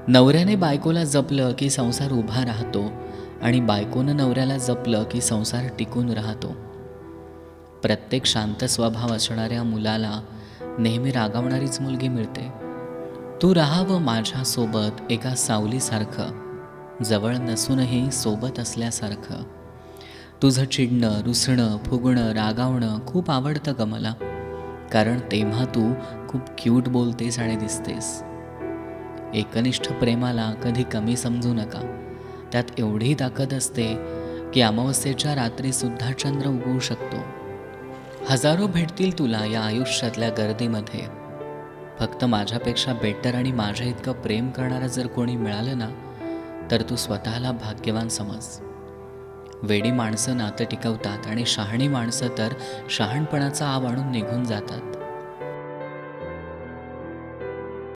नवऱ्याने बायकोला जपलं की संसार उभा राहतो आणि बायकोनं नवऱ्याला जपलं की संसार टिकून राहतो. प्रत्येक शांत स्वभाव असणाऱ्या मुलाला नेहमी रागावणारीच मुलगी मिळते. तू राहावं माझ्यासोबत एका सावलीसारखं, जवळ नसूनही सोबत असल्यासारखं. तुझं चिडणं, रुसणं, फुगणं, रागावणं खूप आवडतं ग मला, कारण तेव्हा तू खूप क्यूट बोलतेस आणि दिसतेस. एकनिष्ठ प्रेमाला कधी कमी समजू नका. त्यात एवढी ताकद असते की अमावस्येच्या रात्रीसुद्धा चंद्र उगवू शकतो. हजारो भेटतील तुला या आयुष्यातल्या गर्दीमध्ये. फक्त माझ्यापेक्षा बेटर आणि माझ्या इतकं प्रेम करणारं जर कोणी मिळालं ना, तर तू स्वतःला भाग्यवान समज. वेडी माणसं नातं टिकवतात आणि शहाणी माणसं तर शहाणपणाचा आव आणून निघून जातात.